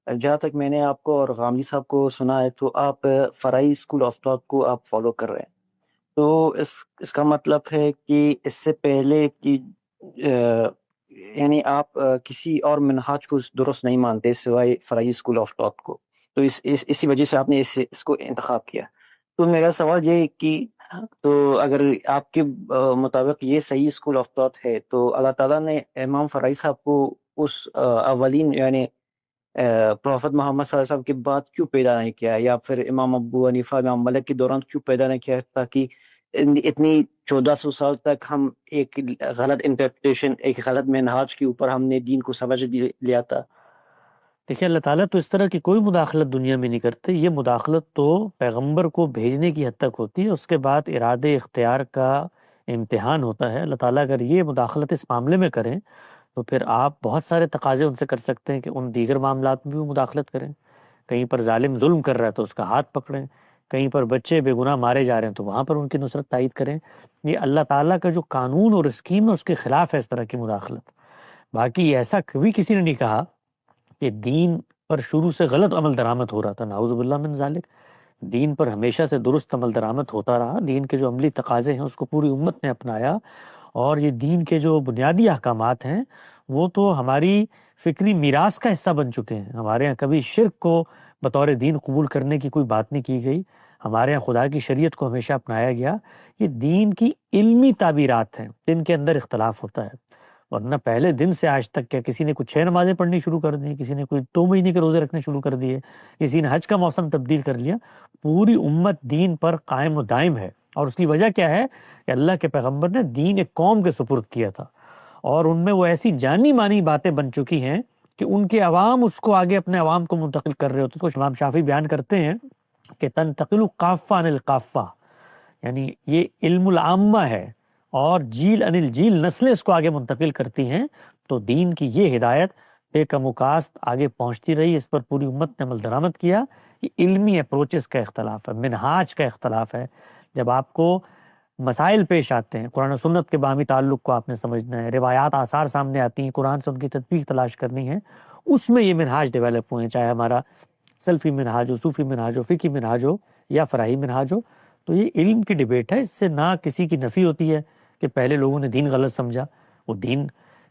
جہاں تک میں نے آپ کو اور غامدی صاحب کو سنا ہے تو آپ فرائی اسکول آف تھاٹ کو آپ فالو کر رہے ہیں، تو اس کا مطلب ہے کہ اس سے پہلے کہ یعنی آپ کسی اور منہاج کو درست نہیں مانتے سوائے فرائی اسکول آف تھاٹ کو، تو اسی وجہ سے آپ نے اس کو انتخاب کیا۔ تو میرا سوال یہ ہے کہ تو اگر آپ کے مطابق یہ صحیح اسکول آف تھاٹ ہے تو اللہ تعالیٰ نے امام فرائی صاحب کو اس اولین یعنی پروفٹ محمد صلی اللہ علیہ وسلم کے بعد کیوں پیدا نہیں کیا، یا پھر امام ابو حنیفہ امام ملک کے دوران کیوں پیدا نہیں کیا، تاکہ اتنی 1400 سال تک ہم ایک غلط انٹرپریٹیشن، ایک غلط منہاج کے اوپر ہم نے دین کو سمجھ لیا تھا۔ دیکھیے اللہ تعالیٰ تو اس طرح کی کوئی مداخلت دنیا میں نہیں کرتے، یہ مداخلت تو پیغمبر کو بھیجنے کی حد تک ہوتی ہے، اس کے بعد ارادے اختیار کا امتحان ہوتا ہے۔ اللہ تعالیٰ اگر یہ مداخلت اس معاملے میں کریں تو پھر آپ بہت سارے تقاضے ان سے کر سکتے ہیں کہ ان دیگر معاملات میں بھی مداخلت کریں۔ کہیں پر ظالم ظلم کر رہا ہے تو اس کا ہاتھ پکڑیں، کہیں پر بچے بے گناہ مارے جا رہے ہیں تو وہاں پر ان کی نصرت تائید کریں۔ یہ اللہ تعالیٰ کا جو قانون اور اسکیم ہے اس کے خلاف ہے اس طرح کی مداخلت۔ باقی ایسا کبھی کسی نے نہیں کہا کہ دین پر شروع سے غلط عمل درآمد ہو رہا تھا، نعوذ باللہ من ذالک۔ دین پر ہمیشہ سے درست عمل درآمد ہوتا رہا، دین کے جو عملی تقاضے ہیں اس کو پوری امت نے اپنایا، اور یہ دین کے جو بنیادی احکامات ہیں وہ تو ہماری فکری میراث کا حصہ بن چکے ہیں۔ ہمارے یہاں کبھی شرک کو بطور دین قبول کرنے کی کوئی بات نہیں کی گئی، ہمارے یہاں خدا کی شریعت کو ہمیشہ اپنایا گیا۔ یہ دین کی علمی تعبیرات ہیں، جن کے اندر اختلاف ہوتا ہے، ورنہ پہلے دن سے آج تک کیا کسی نے کوئی 6 نمازیں پڑھنی شروع کر دی، کسی نے کوئی 2 مہینے کے روزے رکھنے شروع کر دیے، کسی نے حج کا موسم تبدیل کر لیا؟ پوری امت دین پر قائم و دائم ہے، اور اس کی وجہ کیا ہے کہ اللہ کے پیغمبر نے دین ایک قوم کے سپرد کیا تھا، اور ان میں وہ ایسی جانی مانی باتیں بن چکی ہیں کہ ان کے عوام اس کو آگے اپنے عوام کو منتقل کر رہے ہوتے۔ تو امام شافعی بیان کرتے ہیں کہ تنتقل قافہ عن القافہ، یعنی یہ علم العامہ ہے اور جیل ان الجیل نسلیں اس کو آگے منتقل کرتی ہیں۔ تو دین کی یہ ہدایت بے کم و کاست آگے پہنچتی رہی، اس پر پوری امت نے عمل درآمد کیا۔ یہ علمی اپروچز کا اختلاف ہے، منہاج کا اختلاف ہے۔ جب آپ کو مسائل پیش آتے ہیں، قرآن و سنت کے باہمی تعلق کو آپ نے سمجھنا ہے، روایات آثار سامنے آتی ہیں، قرآن سے ان کی تطبیق تلاش کرنی ہے، اس میں یہ منہاج ڈیولپ ہوئے ہیں، چاہے ہمارا سلفی منہاج ہو، صوفی منہاج ہو، فقہی منہاج ہو یا فراہی منہاج ہو۔ تو یہ علم کی ڈیبیٹ ہے، اس سے نہ کسی کی نفی ہوتی ہے کہ پہلے لوگوں نے دین غلط سمجھا، وہ دین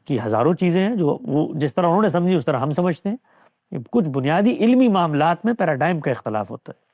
کی ہزاروں چیزیں ہیں جو وہ جس طرح انہوں نے سمجھی اس طرح ہم سمجھتے ہیں۔ کچھ بنیادی علمی معاملات میں پیراڈائم کا اختلاف ہوتا ہے۔